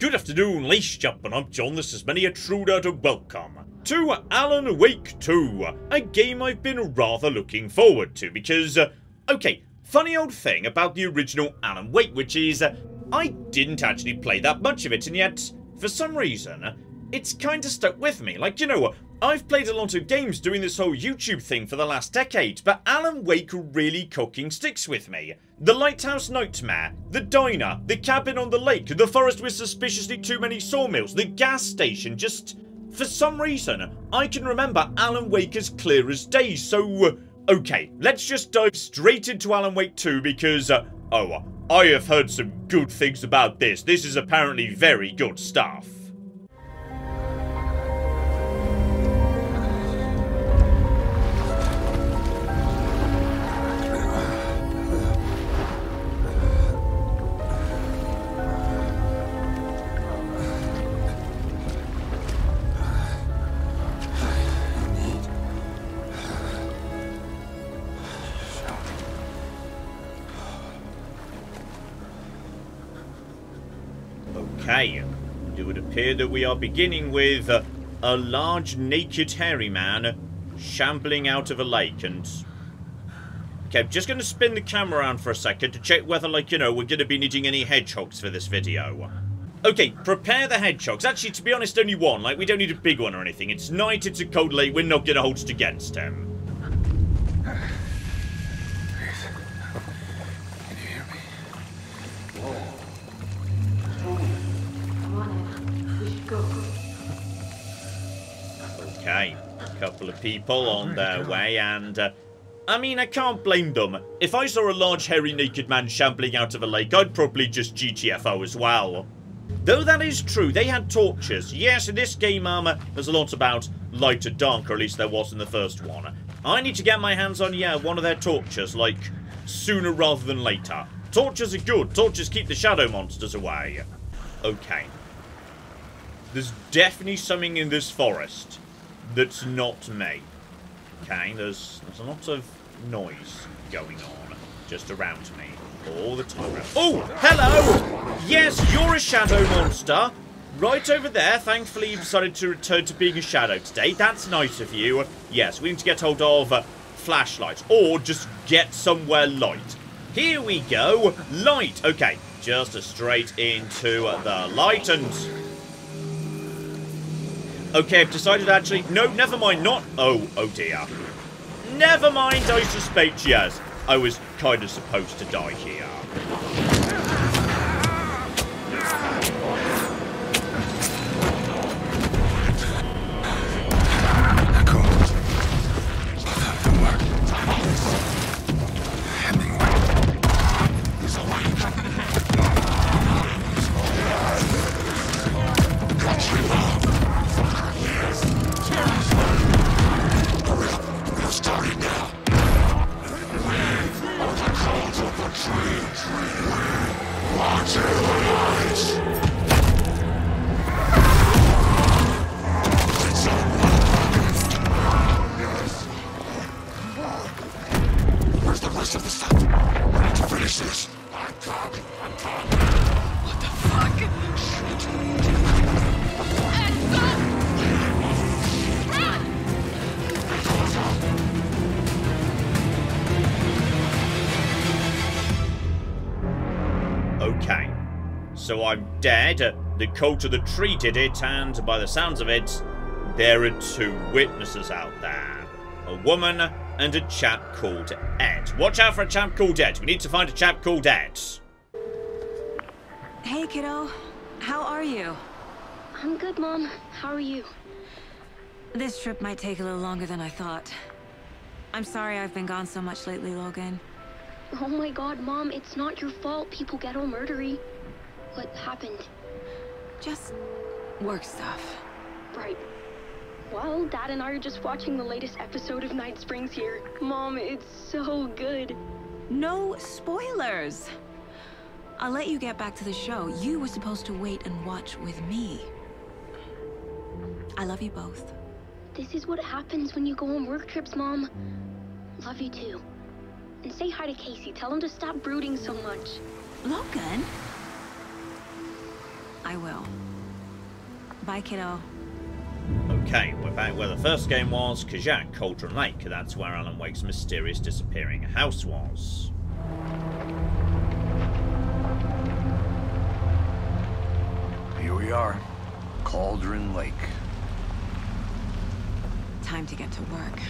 Good afternoon, ladies and gentlemen, I'm John, this is many a intruder to welcome to Alan Wake 2, a game I've been rather looking forward to because, okay, funny old thing about the original Alan Wake, which is, I didn't actually play that much of it, and yet, for some reason, it's kinda stuck with me. Like, you know, I've played a lot of games doing this whole YouTube thing for the last decade, but Alan Wake really cooking sticks with me. The Lighthouse Nightmare, the diner, the cabin on the lake, the forest with suspiciously too many sawmills, the gas station, just... for some reason, I can remember Alan Wake as clear as day, so... okay, let's just dive straight into Alan Wake 2 because, oh, I have heard some good things about this. This is apparently very good stuff. Okay, it would appear that we are beginning with a large naked hairy man shambling out of a lake and... okay, I'm just going to spin the camera around for a second to check whether, like, you know, we're going to be needing any hedgehogs for this video. Okay, prepare the hedgehogs. Actually, to be honest, only one. Like, we don't need a big one or anything. It's night, it's a cold lake, we're not going to hold it against him. Okay, a couple of people on their way, and, I mean, I can't blame them. If I saw a large, hairy, naked man shambling out of a lake, I'd probably just GTFO as well. Though that is true, they had torches. Yes, in this game, there's a lot about light and dark, or at least there was in the first one. I need to get my hands on, yeah, one of their torches, like, sooner rather than later. Torches are good. Torches keep the shadow monsters away. Okay. There's definitely something in this forest that's not me. Okay, there's a lot of noise going on just around me all the time. Oh, hello! Yes, you're a shadow monster. Right over there. Thankfully, you decided to return to being a shadow today. That's nice of you. Yes, we need to get hold of flashlights or just get somewhere light. Here we go. Light. Okay, just straight into the light and... okay, I've decided actually... no, never mind, not... oh dear. Never mind, I suspect, yes. I was kind of supposed to die here. Where's the rest of the stuff? I need to finish this. I'm coming. What the fuck? Shit. Okay, so I'm dead, the cult of the tree did it, and by the sounds of it, there are two witnesses out there. A woman and a chap called Ed. Watch out for a chap called Ed. We need to find a chap called Ed. Hey, kiddo. How are you? I'm good, Mom. How are you? This trip might take a little longer than I thought. I'm sorry I've been gone so much lately, Logan. Oh my god, Mom, it's not your fault people get all murdery. What happened? Just work stuff. Right. Well, Dad and I are just watching the latest episode of Night Springs here. Mom, it's so good. No spoilers! I'll let you get back to the show. You were supposed to wait and watch with me. I love you both. This is what happens when you go on work trips, Mom. Love you too. And say hi to Casey. Tell him to stop brooding so much. Logan? I will. Bye, kiddo. Okay, we're back where the first game was, Kajak, Cauldron Lake. That's where Alan Wake's mysterious disappearing house was. Here we are. Cauldron Lake. Time to get to work.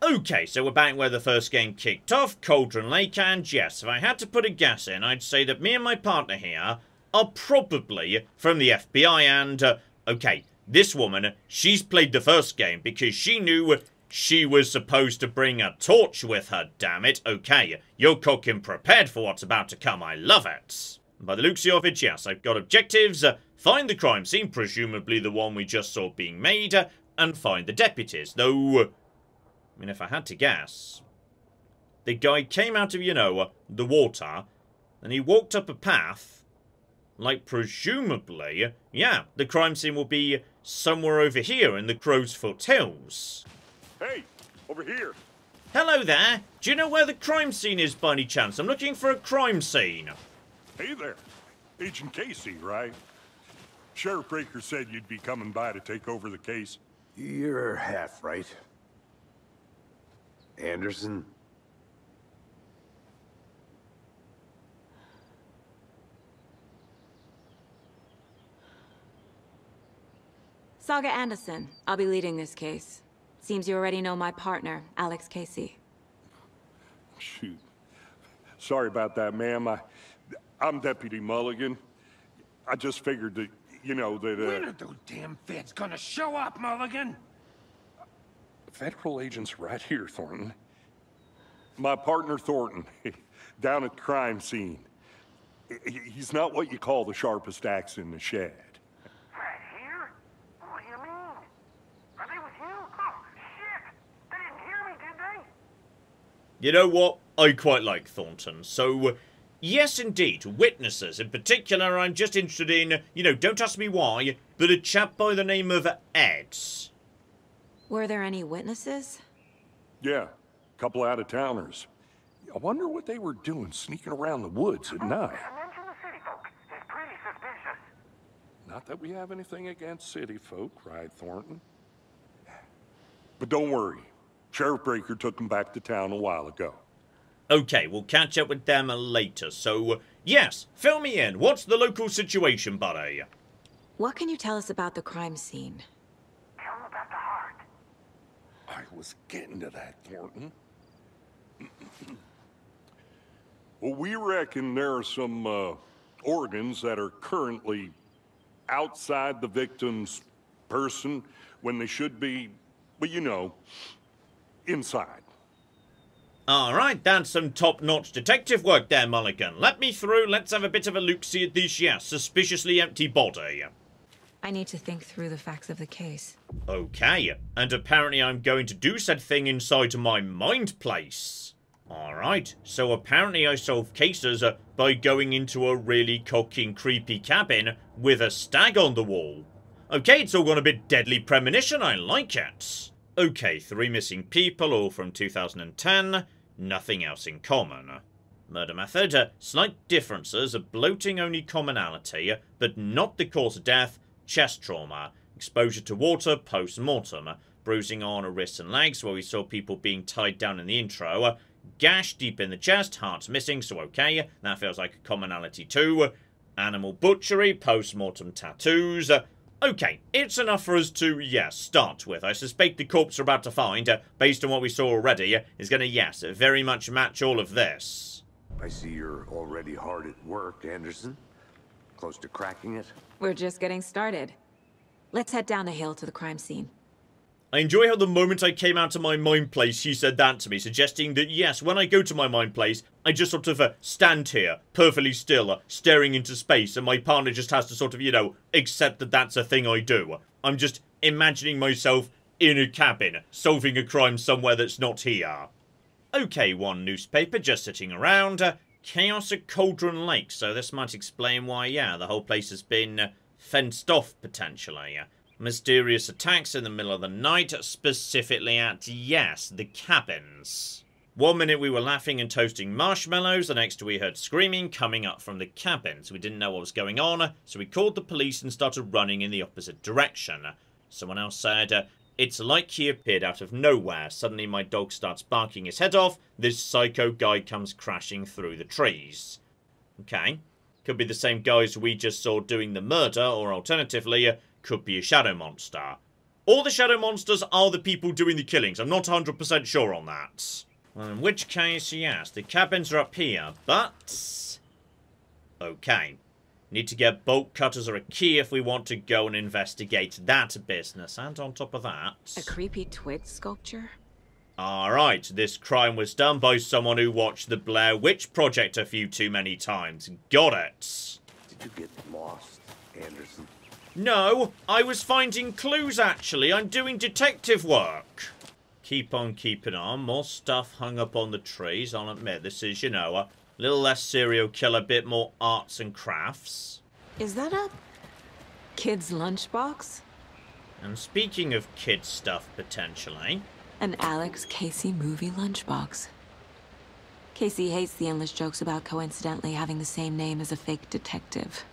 Okay, so we're back where the first game kicked off, Cauldron Lake, and yes, if I had to put a guess in, I'd say that me and my partner here are probably from the FBI, and, okay, this woman, she's played the first game because she knew she was supposed to bring a torch with her, damn it. Okay, you're cooking prepared for what's about to come, I love it. By the looks of it, yes, I've got objectives, find the crime scene, presumably the one we just saw being made, and find the deputies, though, I mean, if I had to guess, the guy came out of, you know, the water, and he walked up a path, like, presumably, yeah, the crime scene will be somewhere over here in the Crow's Foot Hills. Hey, over here. Hello there. Do you know where the crime scene is by any chance? I'm looking for a crime scene. Hey there. Agent Casey, right? Sheriff Breaker said you'd be coming by to take over the case. You're half right. Anderson? Saga Anderson. I'll be leading this case. Seems you already know my partner, Alex Casey. Shoot. Sorry about that, ma'am. I'm Deputy Mulligan. I just figured that, you know, that, When are those damn feds gonna show up, Mulligan? federal agent's right here, Thornton. My partner, Thornton, down at the crime scene. He's not what you call the sharpest axe in the shed. Right here? What do you mean? Are they with you? Oh, shit! They didn't hear me, did they? You know what? I quite like Thornton. So, yes indeed, witnesses. In particular, I'm just interested in, you know, don't ask me why, but a chap by the name of Ed. Were there any witnesses? Yeah, a couple out-of-towners. I wonder what they were doing sneaking around the woods at night. Mention the city folk. It's pretty suspicious. Not that we have anything against city folk, right, Thornton? But don't worry. Sheriff Breaker took them back to town a while ago. Okay, we'll catch up with them later. So, yes, fill me in. What's the local situation, buddy? What can you tell us about the crime scene? Tell them about the heart. I was getting to that, Thornton. Well, we reckon there are some organs that are currently outside the victim's person when they should be, well, you know, inside. Alright, that's some top-notch detective work there, Mulligan. Let me through, let's have a bit of a look-see at this, yes, suspiciously empty body. I need to think through the facts of the case. Okay, and apparently I'm going to do said thing inside my mind place. Alright, so apparently I solve cases by going into a really cocking, creepy cabin with a stag on the wall. Okay, it's all gone a bit deadly premonition, I like it. Okay, 3 missing people, all from 2010, nothing else in common. Murder method, slight differences, a bloating only commonality, but not the cause of death, chest trauma, exposure to water post-mortem, bruising on wrists and legs where we saw people being tied down in the intro, gash deep in the chest, heart's missing, so okay, that feels like a commonality too, animal butchery, post-mortem tattoos. Okay, it's enough for us to, yes, start with. I suspect the corpse we're about to find, based on what we saw already, is going to, yes, very much match all of this. I see you're already hard at work, Anderson. Close to cracking it? We're just getting started. Let's head down the hill to the crime scene. I enjoy how the moment I came out of my mind place, she said that to me, suggesting that, yes, when I go to my mind place, I just sort of stand here, perfectly still, staring into space, and my partner just has to sort of, you know, accept that that's a thing I do. I'm just imagining myself in a cabin, solving a crime somewhere that's not here. Okay, one newspaper just sitting around. Chaos at Cauldron Lake, so this might explain why, yeah, the whole place has been fenced off, potentially. Mysterious attacks in the middle of the night, specifically at, yes, the cabins. One minute we were laughing and toasting marshmallows, the next we heard screaming coming up from the cabin, so we didn't know what was going on, so we called the police and started running in the opposite direction. Someone else said, it's like he appeared out of nowhere. Suddenly my dog starts barking his head off, this psycho guy comes crashing through the trees. Okay, could be the same guys we just saw doing the murder, or alternatively, could be a shadow monster. Or the shadow monsters are the people doing the killings, I'm not 100% sure on that. Well, in which case, yes, the cabins are up here, but... okay. Need to get bolt cutters or a key if we want to go and investigate that business. And on top of that... a creepy twig sculpture? Alright, this crime was done by someone who watched the Blair Witch Project a few too many times. Got it. Did you get lost, Anderson? No, I was finding clues actually. I'm doing detective work. Keep on keeping on. More stuff hung up on the trees. I'll admit, this is, you know, a little less serial killer, bit more arts and crafts. Is that a kid's lunchbox? And speaking of kids stuff, potentially... An Alex Casey movie lunchbox. Casey hates the endless jokes about coincidentally having the same name as a fake detective.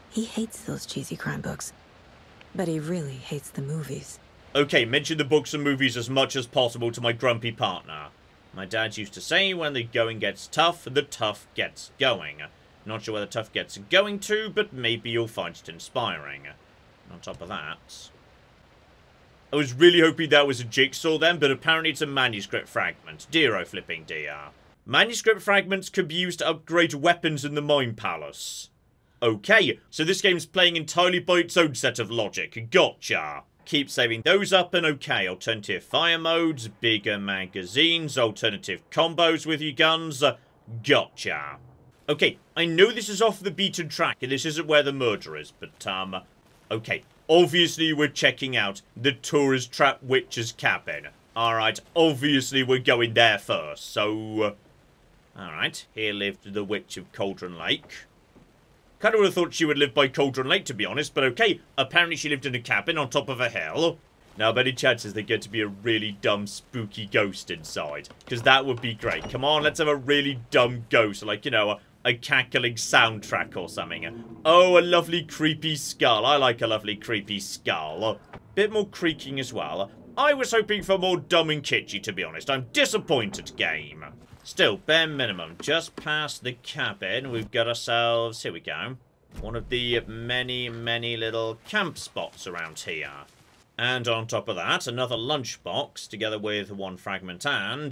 He hates those cheesy crime books, but he really hates the movies. Okay, mention the books and movies as much as possible to my grumpy partner. My dad used to say, when the going gets tough, the tough gets going. Not sure where the tough gets going to, but maybe you'll find it inspiring. On top of that... I was really hoping that was a jigsaw then, but apparently it's a manuscript fragment. Dear oh flipping dear. Manuscript fragments could be used to upgrade weapons in the Mine Palace. Okay, so this game's playing entirely by its own set of logic. Gotcha. Keep saving those up and okay, alternative fire modes, bigger magazines, alternative combos with your guns, gotcha. Okay, I know this is off the beaten track and this isn't where the murder is, but okay, obviously we're checking out the tourist trap witch's cabin. Alright, obviously we're going there first, so... alright, here lived the Witch of Cauldron Lake. Kind of would have thought she would live by Cauldron Lake, to be honest, but okay. Apparently she lived in a cabin on top of a hill. Now, many chances there get to be a really dumb, spooky ghost inside. Because that would be great. Come on, let's have a really dumb ghost. Like, you know, a cackling soundtrack or something. Oh, a lovely creepy skull. I like a lovely creepy skull. Bit more creaking as well. I was hoping for more dumb and kitschy, to be honest. I'm disappointed, game. Still, bare minimum, just past the cabin, we've got ourselves, here we go, one of the many, many little camp spots around here. And on top of that, another lunchbox, together with one fragment and...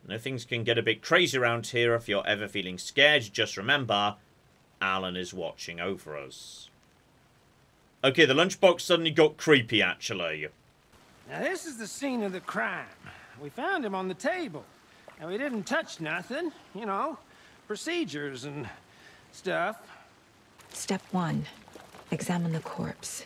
no, things can get a bit crazy around here if you're ever feeling scared. Just remember, Alan is watching over us. Okay, the lunchbox suddenly got creepy, actually. Now, this is the scene of the crime. We found him on the table. And we didn't touch nothing, you know, procedures and stuff. Step 1. Examine the corpse.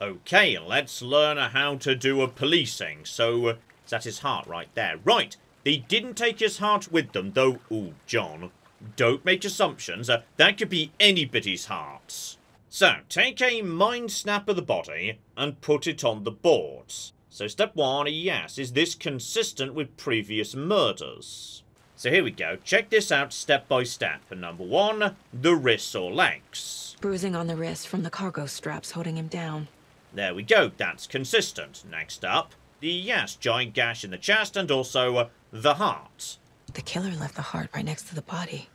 Okay, let's learn how to do a policing. So, is that his heart right there? Right, they didn't take his heart with them, though. Ooh, John, don't make assumptions. That could be anybody's heart. So, take a mind snap of the body and put it on the board. So step 1, yes, is this consistent with previous murders? So here we go, check this out step by step. Number 1, the wrists or legs. Bruising on the wrist from the cargo straps holding him down. There we go, that's consistent. Next up, the, yes, giant gash in the chest and also the heart. The killer left the heart right next to the body.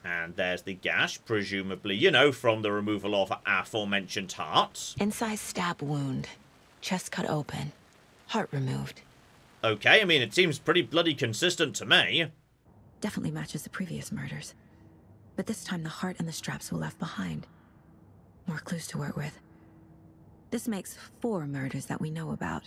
And there's the gash, presumably, you know, from the removal of aforementioned heart. Incised stab wound. Chest cut open. Heart removed. Okay, I mean, it seems pretty bloody consistent to me. Definitely matches the previous murders. But this time the heart and the straps were left behind. More clues to work with. This makes 4 murders that we know about.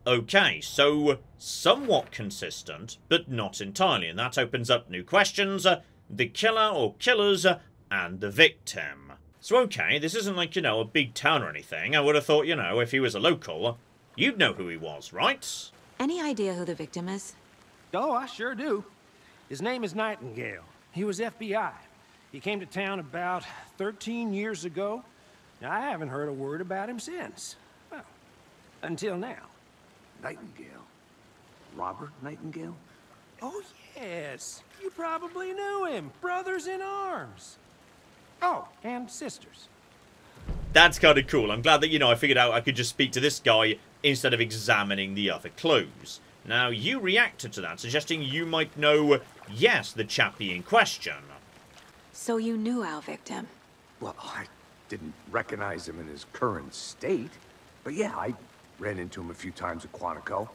Okay, so somewhat consistent, but not entirely, and that opens up new questions. The killer or killers and the victim. So okay, this isn't like, you know, a big town or anything. I would have thought, you know, if he was a local, you'd know who he was, right? Any idea who the victim is? Oh, I sure do. His name is Nightingale. He was FBI. He came to town about 13 years ago. Now, I haven't heard a word about him since. Well, until now. Nightingale. Robert Nightingale? Oh, yes. You probably knew him. Brothers in arms. Oh, and sisters. That's kind of cool. I'm glad that, you know, I figured out I could just speak to this guy instead of examining the other clues. Now, you reacted to that, suggesting you might know, yes, the chappie in question. So you knew our victim? Well, I didn't recognize him in his current state. But yeah, I ran into him a few times at Quantico.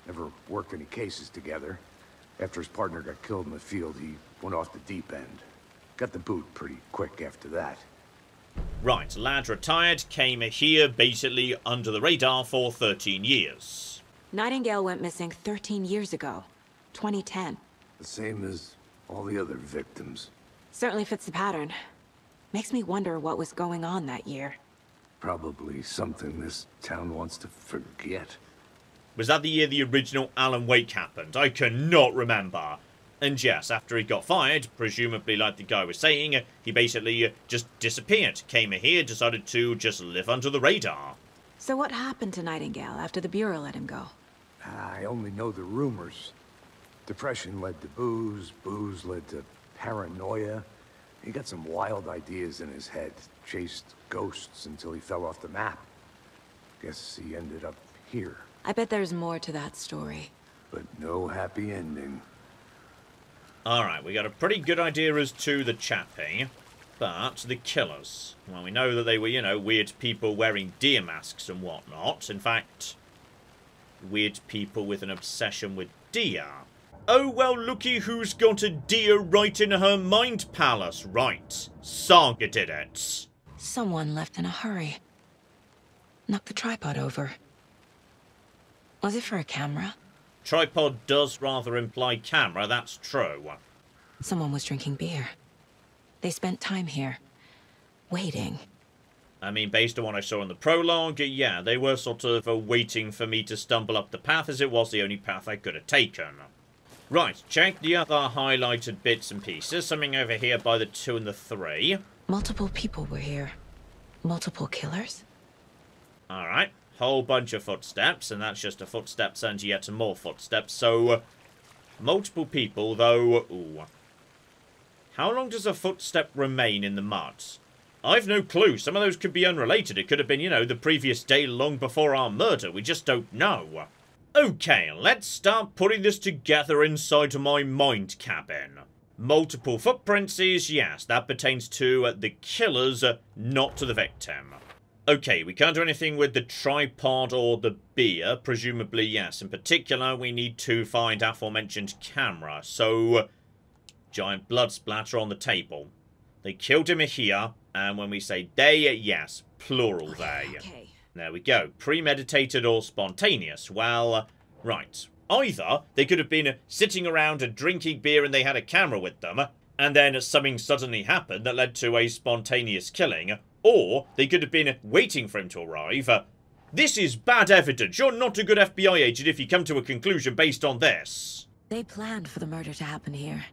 Never worked any cases together. After his partner got killed in the field, he went off the deep end. Got the boot pretty quick after that. Right, lad retired, came here basically under the radar for 13 years. Nightingale went missing 13 years ago. 2010. The same as all the other victims. Certainly fits the pattern. Makes me wonder what was going on that year. Probably something this town wants to forget. Was that the year the original Alan Wake happened? I cannot remember. And yes, after he got fired, presumably like the guy was saying, he basically just disappeared. Came here, decided to just live under the radar. So what happened to Nightingale after the Bureau let him go? I only know the rumors. Depression led to booze, booze led to paranoia. He got some wild ideas in his head, chased ghosts until he fell off the map. Guess he ended up here. I bet there's more to that story. But no happy ending. Alright, we got a pretty good idea as to the chappie, but the killers. Well, we know that they were, you know, weird people wearing deer masks and whatnot. In fact, weird people with an obsession with deer. Oh, well, looky who's got a deer right in her mind palace. Right, Saga did it. Someone left in a hurry. Knocked the tripod over. Was it for a camera? Tripod does rather imply camera, that's true. Someone was drinking beer. They spent time here, waiting. I mean, based on what I saw in the prologue, yeah, they were sort of waiting for me to stumble up the path, as it was the only path I could have taken. Right, check the other highlighted bits and pieces. Something over here by the 2 and the 3. Multiple people were here. Multiple killers? Alright, whole bunch of footsteps, and that's just a footsteps and yet more footsteps, so... multiple people, though... Ooh. How long does a footstep remain in the mud? I've no clue. Some of those could be unrelated. It could have been, you know, the previous day long before our murder. We just don't know. Okay, let's start putting this together inside my mind cabin. Multiple footprints is, yes, that pertains to the killers, not to the victim. Okay, we can't do anything with the tripod or the beer. Presumably, yes. In particular, we need to find aforementioned camera. So, giant blood splatter on the table. They killed him here, and when we say they, yes, plural they. Okay. There we go. Premeditated or spontaneous. Well, right. Either they could have been sitting around and drinking beer and they had a camera with them, and then something suddenly happened that led to a spontaneous killing, or they could have been waiting for him to arrive. This is bad evidence. You're not a good FBI agent if you come to a conclusion based on this. They planned for the murder to happen here,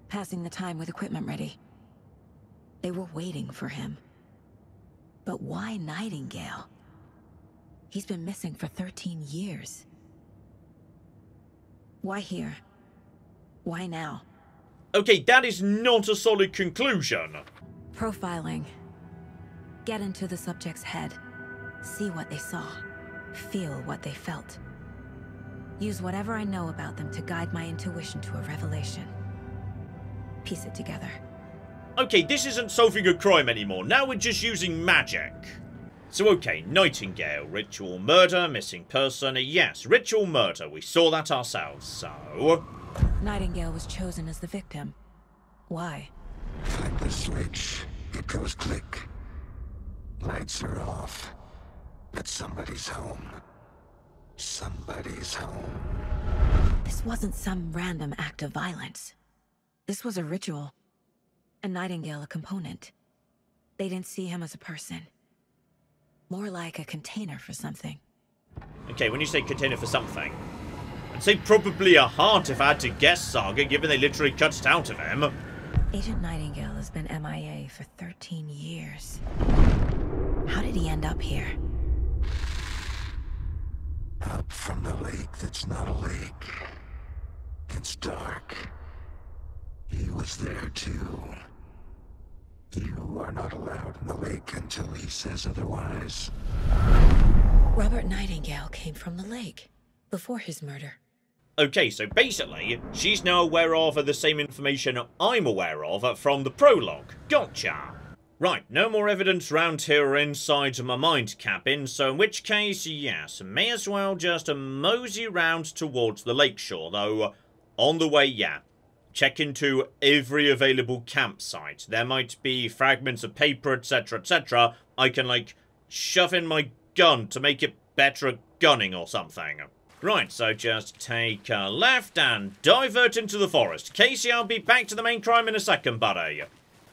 passing the time with equipment ready. They were waiting for him. But why Nightingale? He's been missing for 13 years. Why here? Why now? Okay, that is not a solid conclusion. Profiling. Get into the subject's head. See what they saw. Feel what they felt. Use whatever I know about them to guide my intuition to a revelation. Piece it together. Okay, this isn't solving a crime anymore. Now we're just using magic. So okay, Nightingale, ritual murder, missing person. Yes, ritual murder. We saw that ourselves, so... Nightingale was chosen as the victim. Why? Find the switch. It goes click. Lights are off. But somebody's home. Somebody's home. This wasn't some random act of violence. This was a ritual. And Nightingale a component. They didn't see him as a person. More like a container for something. Okay, when you say container for something, I'd say probably a heart if I had to guess, Saga, given they literally cut it out of him. Agent Nightingale has been MIA for 13 years. How did he end up here? Up from the lake that's not a lake. It's dark. He was there too. You are not allowed in the lake until he says otherwise. Robert Nightingale came from the lake before his murder. Okay, so basically, she's now aware of the same information I'm aware of from the prologue. Gotcha. Right, no more evidence round here or inside my mind cabin, so in which case, yes, may as well just mosey round towards the lakeshore, though on the way, yeah. Check into every available campsite. There might be fragments of paper, etc., etc. I can, like, shove in my gun to make it better at gunning or something. Right, so just take a left and divert into the forest. Casey, I'll be back to the main crime in a second, buddy.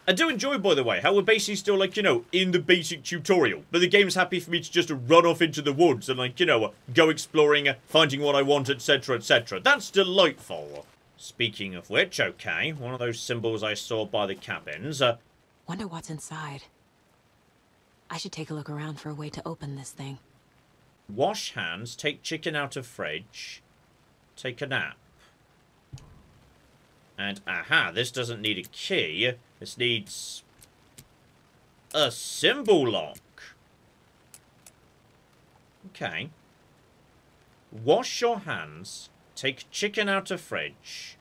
I do enjoy, by the way, how we're basically still, like, you know, in the basic tutorial. But the game's happy for me to just run off into the woods and, like, you know, go exploring, finding what I want, etc., etc. That's delightful. Speaking of which, okay, one of those symbols I saw by the cabins. Wonder what's inside. I should take a look around for a way to open this thing. Wash hands, take chicken out of fridge, take a nap. And, aha, this doesn't need a key. This needs a symbol lock. Okay. Wash your hands, take chicken out of fridge,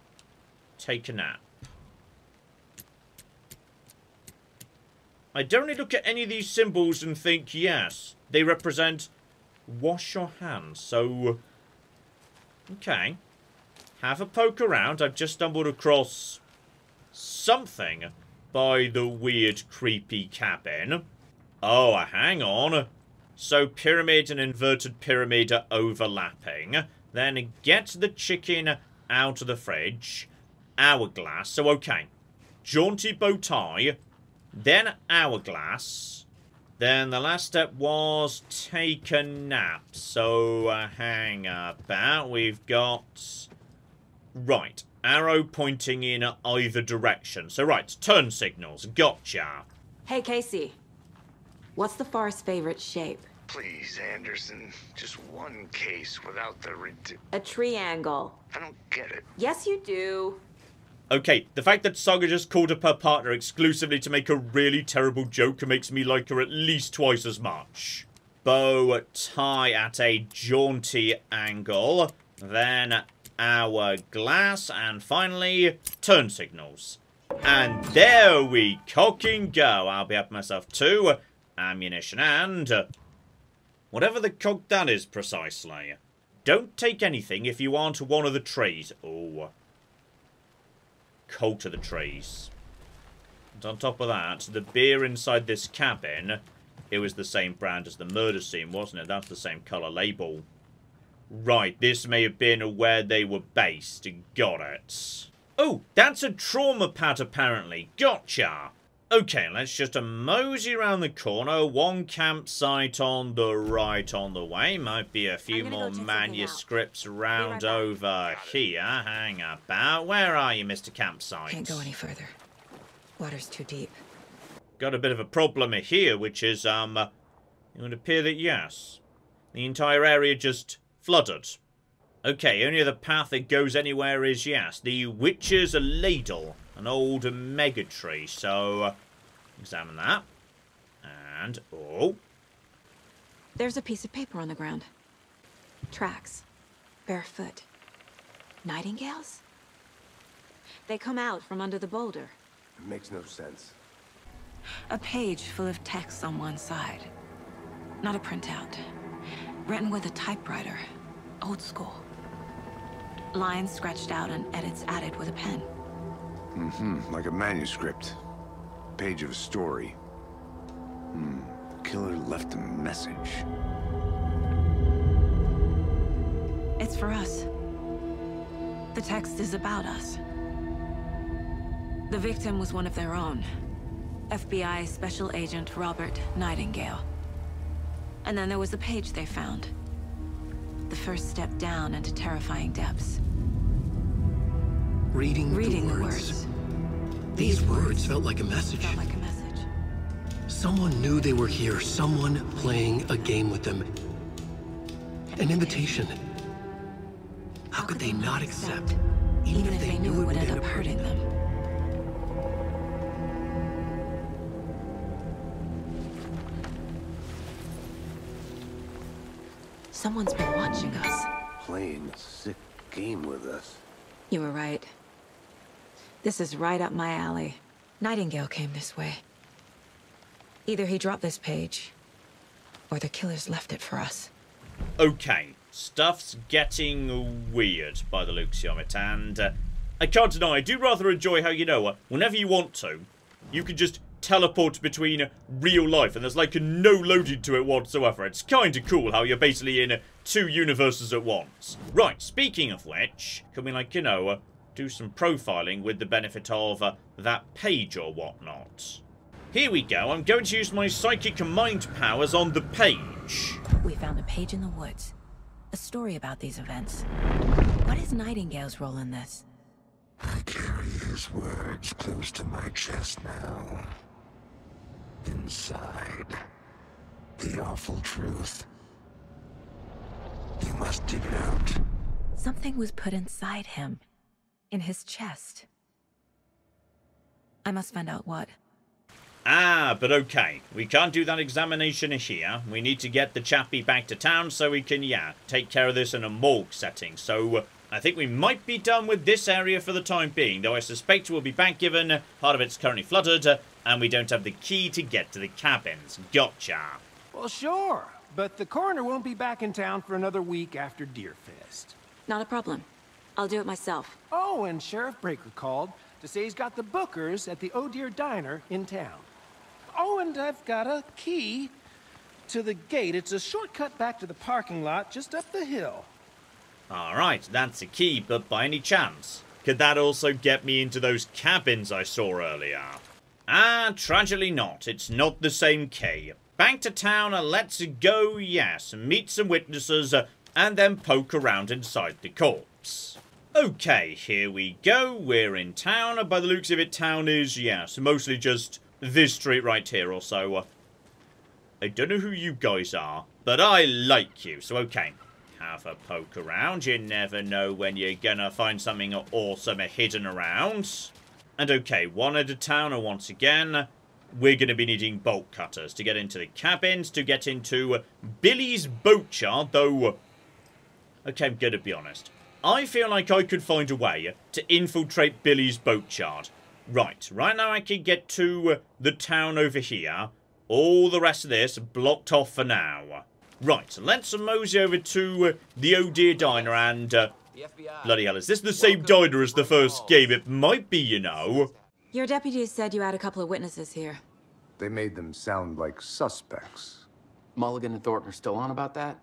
take a nap. I don't really look at any of these symbols and think, yes, they represent wash your hands. So, okay. Have a poke around. I've just stumbled across something by the weird, creepy cabin. Oh, hang on. So, pyramid and inverted pyramid are overlapping. Then get the chicken out of the fridge. Hourglass. So, okay. Jaunty bow tie. Then hourglass. Then the last step was take a nap. So, hang about. We've got... Right. Arrow pointing in either direction. So, right. Turn signals. Gotcha. Hey, Casey. What's the forest's favorite shape? Please, Anderson. Just one case without the A triangle. I don't get it. Yes, you do. Okay, the fact that Saga just called up her partner exclusively to make a really terrible joke makes me like her at least twice as much. Bow tie at a jaunty angle. Then hourglass. And finally, turn signals. And there we cocking go. I'll be up myself too. Ammunition and... whatever the cock that is precisely. Don't take anything if you aren't one of the trees. Oh. Cult of the trees. And on top of that, the beer inside this cabin, it was the same brand as the murder scene, wasn't it? That's the same colour label. Right, this may have been where they were based. Got it. Oh, that's a trauma pad apparently. Gotcha. Okay, let's just mosey around the corner. One campsite on the right on the way. Might be a few more manuscripts round over here. Hang about. Where are you, Mr. Campsite? Can't go any further. Water's too deep. Got a bit of a problem here, which is, it would appear that, yes, the entire area just flooded. Okay, only other path that goes anywhere is, yes, the Witch's Ladle. An old mega tree, so examine that. And, oh. There's a piece of paper on the ground. Tracks. Barefoot. Nightingales? They come out from under the boulder. It makes no sense. A page full of text on one side. Not a printout. Written with a typewriter. Old school. Lines scratched out and edits added with a pen. Like a manuscript. Page of a story. Killer left a message. It's for us. The text is about us. The victim was one of their own. FBI Special Agent Robert Nightingale. And then there was the page they found. The first step down into terrifying depths. Reading the words. These words felt like a message. Someone knew they were here. Someone playing a game with them. An invitation. How could they not accept, even if they knew it would end up hurting them? Someone's been watching us. Playing a sick game with us. You were right. This is right up my alley. Nightingale came this way. Either he dropped this page, or the killers left it for us. Okay, stuff's getting weird by the looks of it, and I can't deny, I do rather enjoy how, you know, whenever you want to, you can just teleport between real life, and there's like no loading to it whatsoever. It's kind of cool how you're basically in 2 universes at once. Right, speaking of which, can we, like, you know, do some profiling with the benefit of that page or whatnot? Here we go, I'm going to use my psychic mind powers on the page. We found a page in the woods. A story about these events. What is Nightingale's role in this? I carry his words close to my chest now. Inside, the awful truth. You must dig it out. Something was put inside him. In his chest. I must find out what. Ah, but okay. We can't do that examination here. We need to get the chappie back to town so we can, yeah, take care of this in a morgue setting. So, I think we might be done with this area for the time being, though I suspect we'll be back given part of it's currently flooded, and we don't have the key to get to the cabins. Gotcha. Well, sure. But the coroner won't be back in town for another week after Deerfest. Not a problem. I'll do it myself. Oh, and Sheriff Breaker called to say he's got the Bookers at the Oh Dear Diner in town. Oh, and I've got a key to the gate. It's a shortcut back to the parking lot just up the hill. Alright, that's a key, but by any chance, could that also get me into those cabins I saw earlier? Ah, tragically not. It's not the same key. Back to town, let's go, yes, meet some witnesses, and then poke around inside the corpse. Okay, here we go. We're in town. By the looks of it, town is, yes, mostly just this street right here or so. I don't know who you guys are, but I like you, so okay. Have a poke around. You never know when you're gonna find something awesome hidden around. And okay, one at a time, and once again, we're gonna be needing bolt cutters to get into the cabins, to get into Billy's boat yard, though. Okay, I'm gonna be honest. I feel like I could find a way to infiltrate Billy's boat yard. Right now I can get to the town over here. All the rest of this blocked off for now. Right, so let's mosey over to the Oh Dear Diner and... bloody hell, is this the same diner as the first game? It might be, you know. Your deputies said you had a couple of witnesses here. They made them sound like suspects. Mulligan and Thornton are still on about that?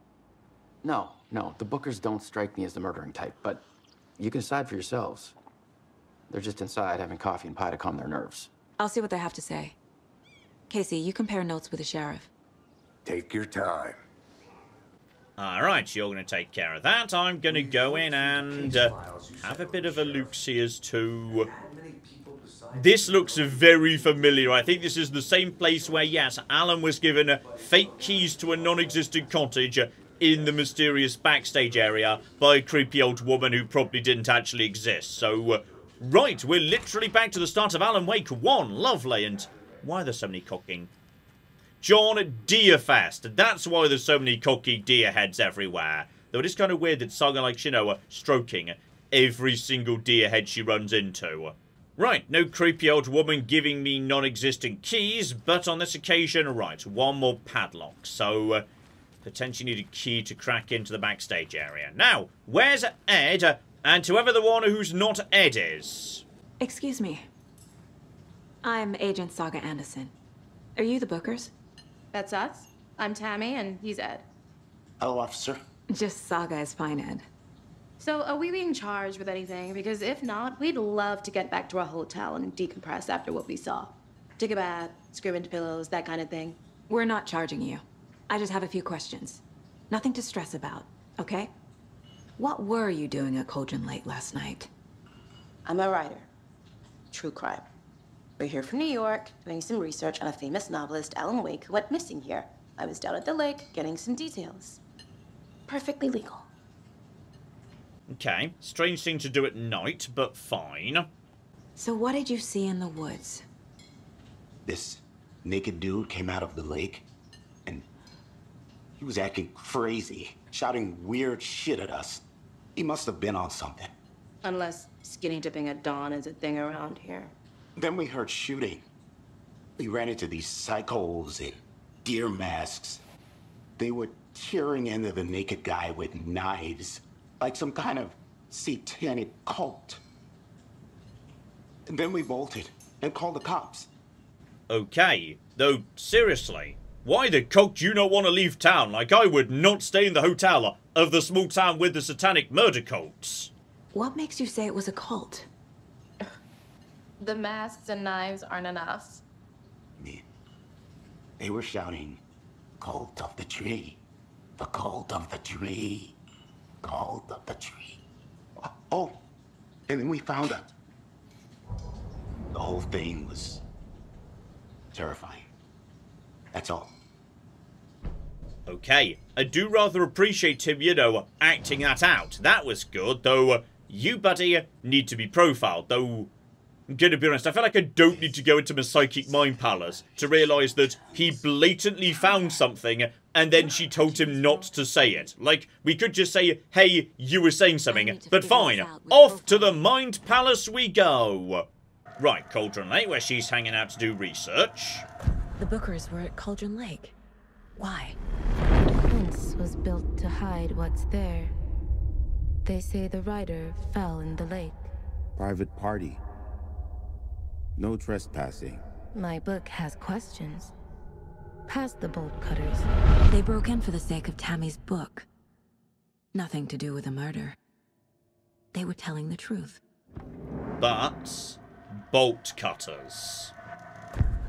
No, the Bookers don't strike me as the murdering type, but you can decide for yourselves. They're just inside having coffee and pie to calm their nerves. I'll see what they have to say. Casey, you compare notes with the sheriff. Take your time. Alright, you're going to take care of that. I'm going to go in and have a bit of a look-see as to... This looks very familiar. I think this is the same place where, yes, Alan was given fake keys to a non-existent cottage in the mysterious backstage area by a creepy old woman who probably didn't actually exist. So, right, we're literally back to the start of Alan Wake 1. Lovely. And why are there so many cocking? John Deerfest. That's why there's so many cocky deer heads everywhere. Though it is kind of weird that Saga likes, you know, stroking every single deer head she runs into. Right, no creepy old woman giving me non-existent keys, but on this occasion, right, one more padlock. So, potentially need a key to crack into the backstage area. Now, where's Ed? And whoever the one who's not Ed is. Excuse me. I'm Agent Saga Anderson. Are you the Bookers? That's us. I'm Tammy, and he's Ed. Hello, officer. Just Saga is fine, Ed. So, are we being charged with anything? Because if not, we'd love to get back to our hotel and decompress after what we saw. Take a bath, scream into pillows, that kind of thing. We're not charging you. I just have a few questions. Nothing to stress about, okay? What were you doing at Cauldron Lake last night? I'm a writer. True crime. We're here from New York, doing some research on a famous novelist, Alan Wake, who went missing here. I was down at the lake, getting some details. Perfectly legal. Okay, strange thing to do at night, but fine. So what did you see in the woods? This naked dude came out of the lake, and he was acting crazy, shouting weird shit at us. He must have been on something. Unless skinny dipping at dawn is a thing around here. Then we heard shooting. We ran into these psychos in deer masks. They were tearing into the naked guy with knives, like some kind of satanic cult. And then we bolted and called the cops. Okay, though seriously, why the cock do you not want to leave town? Like, I would not stay in the hotel of the small town with the satanic murder cults. What makes you say it was a cult? The masks and knives aren't enough. They were shouting, "Cult of the tree, the cult of the tree, cult of the tree." Oh, and then we found her. The whole thing was terrifying. That's all. Okay, I do rather appreciate him, you know, acting that out. That was good, though you, buddy, need to be profiled, though I'm gonna be honest, I feel like I don't need to go into my psychic mind palace to realise that he blatantly found something and then she told him not to say it. Like, we could just say, hey, you were saying something, but fine, off to the mind palace we go. Right, Cauldron Lake, where she's hanging out to do research. The Bookers were at Cauldron Lake. Why? The fence was built to hide what's there. They say the rider fell in the lake. Private party. No trespassing. My book has questions. Past the bolt cutters. They broke in for the sake of Tammy's book. Nothing to do with a murder. They were telling the truth. But bolt cutters.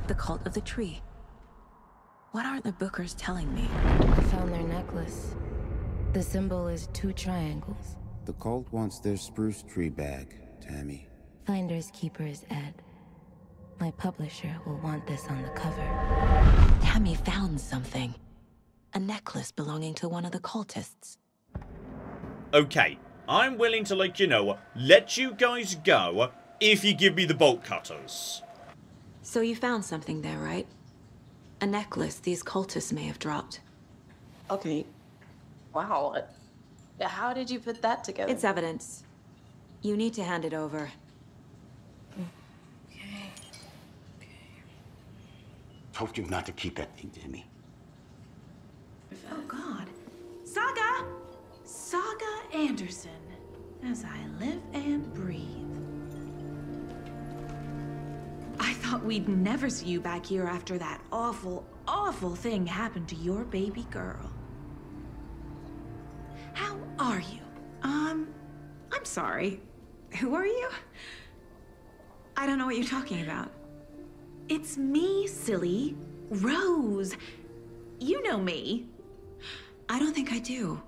The cult of the tree. What are the Bookers telling me? I found their necklace. The symbol is 2 triangles. The cult wants their spruce tree bag, Tammy. Finders keepers, Ed. My publisher will want this on the cover. Tammy found something. A necklace belonging to one of the cultists. Okay, I'm willing to, like, you know, let you guys go if you give me the bolt cutters. So you found something there, right? A necklace these cultists may have dropped. Okay. Wow. How did you put that together? It's evidence. You need to hand it over. Told you not to keep that thing, Tammy. Oh, God. Saga! Saga Anderson. As I live and breathe. I thought we'd never see you back here after that awful, awful thing happened to your baby girl. How are you? I'm sorry. Who are you? I don't know what you're talking about. It's me, silly. Rose. You know me. I don't think I do.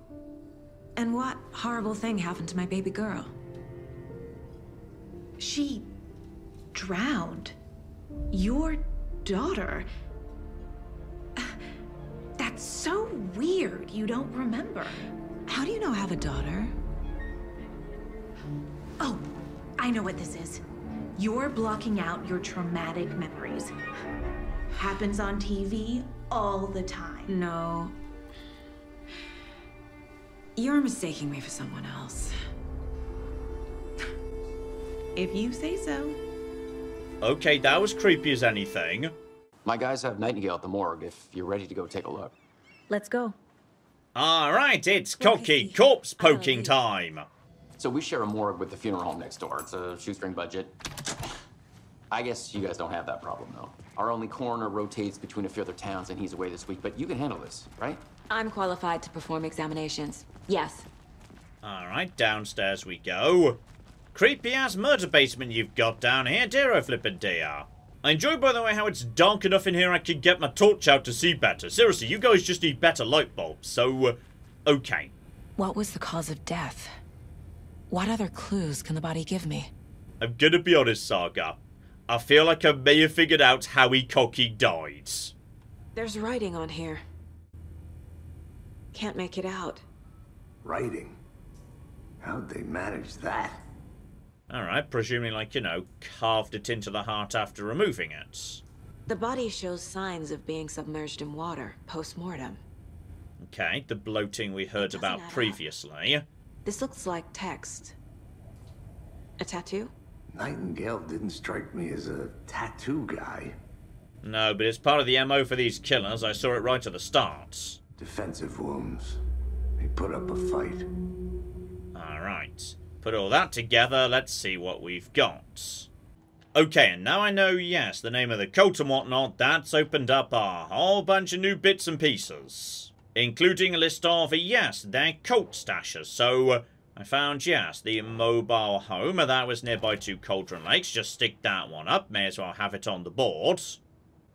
And what horrible thing happened to my baby girl? She drowned. Your daughter. That's so weird you don't remember. How do you know I have a daughter? Oh, I know what this is. You're blocking out your traumatic memories. Happens on TV all the time. No. You're mistaking me for someone else. If you say so. Okay, that was creepy as anything. My guys have Nightingale at the morgue if you're ready to go take a look. Let's go. Alright, it's cocky corpse poking time. So we share a morgue with the funeral home next door. It's a shoestring budget. I guess you guys don't have that problem, though. Our only coroner rotates between a few other towns, and he's away this week, but you can handle this, right? I'm qualified to perform examinations. Yes. Alright, downstairs we go. Creepy-ass murder basement you've got down here, dear flippin' dear. I enjoy, by the way, how it's dark enough in here I can get my torch out to see better. Seriously, you guys just need better light bulbs, so, okay. What was the cause of death? What other clues can the body give me? I'm gonna be honest, Saga. I feel like I may have figured out how he cocky died. There's writing on here. Can't make it out. Writing? How'd they manage that? Alright, presumably, like, you know, carved it into the heart after removing it. The body shows signs of being submerged in water, post-mortem. Okay, the bloating we heard about previously. This looks like text. A tattoo? Nightingale didn't strike me as a tattoo guy. No, but it's part of the MO for these killers. I saw it right at the start. Defensive wounds. He put up a fight. Alright. Put all that together, let's see what we've got. Okay, and now I know, yes, the name of the cult and whatnot, that's opened up a whole bunch of new bits and pieces. Including a list of, yes, their cult stashes. So, I found, yes, the mobile home, that was nearby to Cauldron Lakes. Just stick that one up, may as well have it on the board.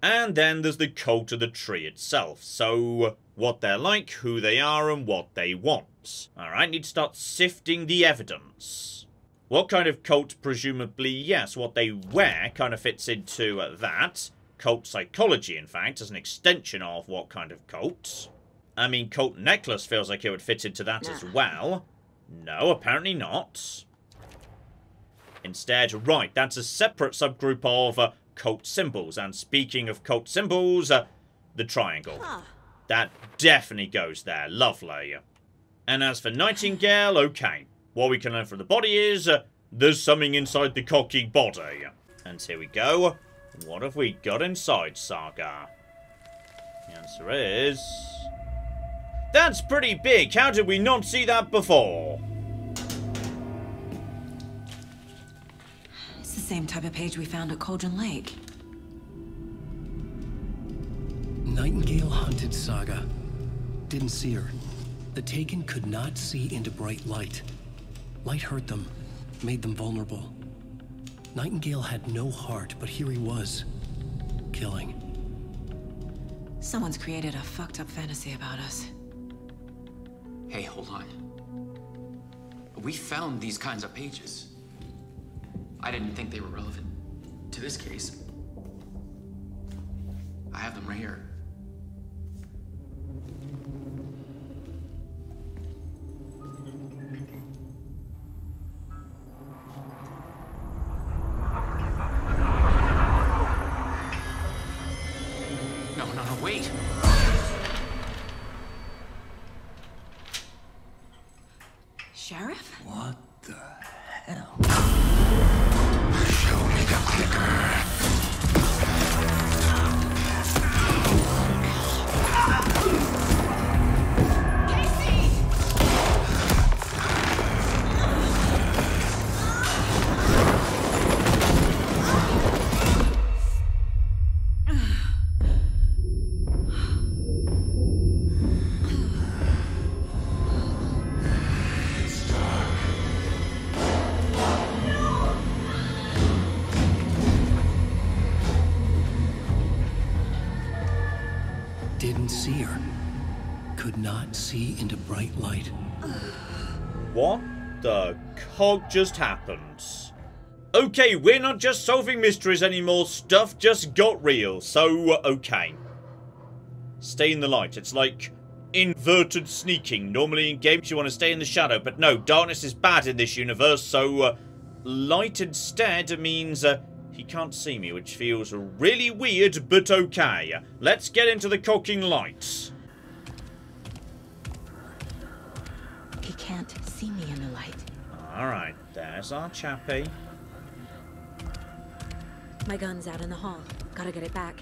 And then there's the cult of the tree itself. So, what they're like, who they are, and what they want. Alright, need to start sifting the evidence. What kind of cult, presumably, yes, what they wear kind of fits into that. Cult psychology, in fact, as an extension of what kind of cult. I mean, cult necklace feels like it would fit into that as well. No, apparently not. Instead, right, that's a separate subgroup of cult symbols. And speaking of cult symbols, the triangle. That definitely goes there. Lovely. And as for Nightingale, okay. What we can learn from the body is there's something inside the cocky body. And here we go. What have we got inside, Saga? The answer is... That's pretty big. How did we not see that before? It's the same type of page we found at Cauldron Lake. Nightingale hunted Saga. Didn't see her. The Taken could not see into bright light. Light hurt them, made them vulnerable. Nightingale had no heart, but here he was, killing. Someone's created a fucked up fantasy about us. Hey, hold on. We found these kinds of pages. I didn't think they were relevant to this case. I have them right here. No, wait. Sheriff? What the hell? Show me the clicker. Didn't see her. Could not see into bright light. What the cog just happened? Okay, we're not just solving mysteries anymore. Stuff just got real. So, okay. Stay in the light. It's like inverted sneaking. Normally in games you want to stay in the shadow. But no, darkness is bad in this universe. So, light instead means... he can't see me, which feels really weird, but okay. Let's get into the cocking lights. He can't see me in the light. Alright, there's our chappie. My gun's out in the hall. Gotta get it back.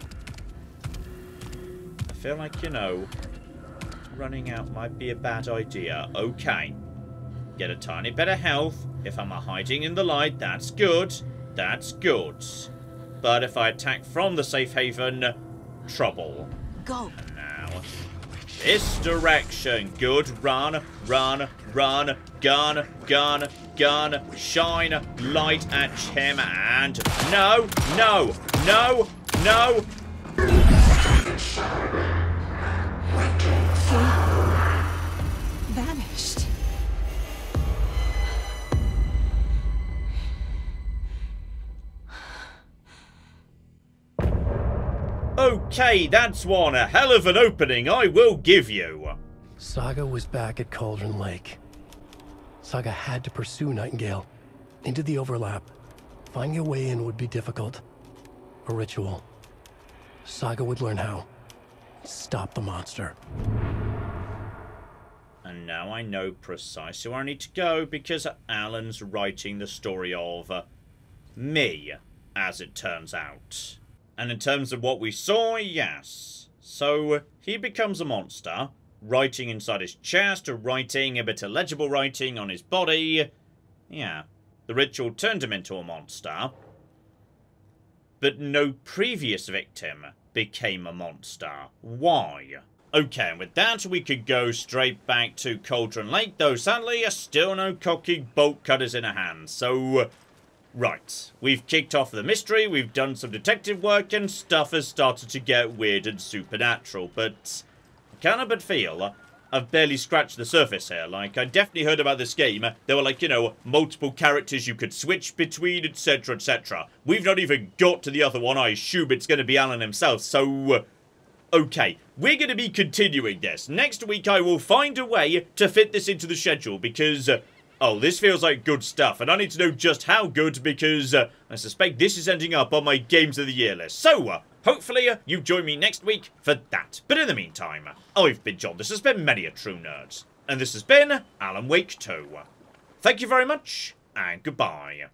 I feel like, you know, running out might be a bad idea. Okay. Get a tiny bit of health. If I'm hiding in the light, that's good. That's good. But if I attack from the safe haven, trouble. Go. Now, this direction. Good. Run, run, run. Gun, gun, gun. Shine light at him and... No, no, no, no. Vanished. Okay, that's one a hell of an opening, I will give you. Saga was back at Cauldron Lake. Saga had to pursue Nightingale into the overlap. Finding a way in would be difficult. A ritual. Saga would learn how. Stop the monster. And now I know precisely where I need to go, because Alan's writing the story of me, as it turns out. And in terms of what we saw, yes. So he becomes a monster, writing inside his chest, writing a bit of legible writing on his body. Yeah. The ritual turned him into a monster. But no previous victim became a monster. Why? Okay, and with that, we could go straight back to Cauldron Lake, though sadly, still no cocky bolt cutters in a hand. So, right. We've kicked off the mystery, we've done some detective work, and stuff has started to get weird and supernatural. But I can't but feel I've barely scratched the surface here. Like, I definitely heard about this game. There were, like, you know, multiple characters you could switch between, etc., etc. We've not even got to the other one. I assume it's going to be Alan himself, so... okay, we're going to be continuing this. Next week, I will find a way to fit this into the schedule, because... oh, this feels like good stuff, and I need to know just how good, because I suspect this is ending up on my Games of the Year list. So, hopefully, you join me next week for that. But in the meantime, I've been John, this has been Many a True Nerd, and this has been Alan Wake 2. Thank you very much, and goodbye.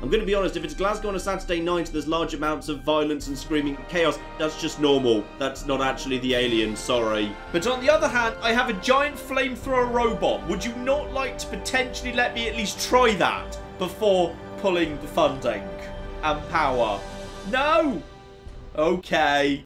I'm going to be honest, if it's Glasgow on a Saturday night, there's large amounts of violence and screaming and chaos, that's just normal. That's not actually the alien, sorry. But on the other hand, I have a giant flamethrower robot. Would you not like to potentially let me at least try that before pulling the funding and power? No! Okay.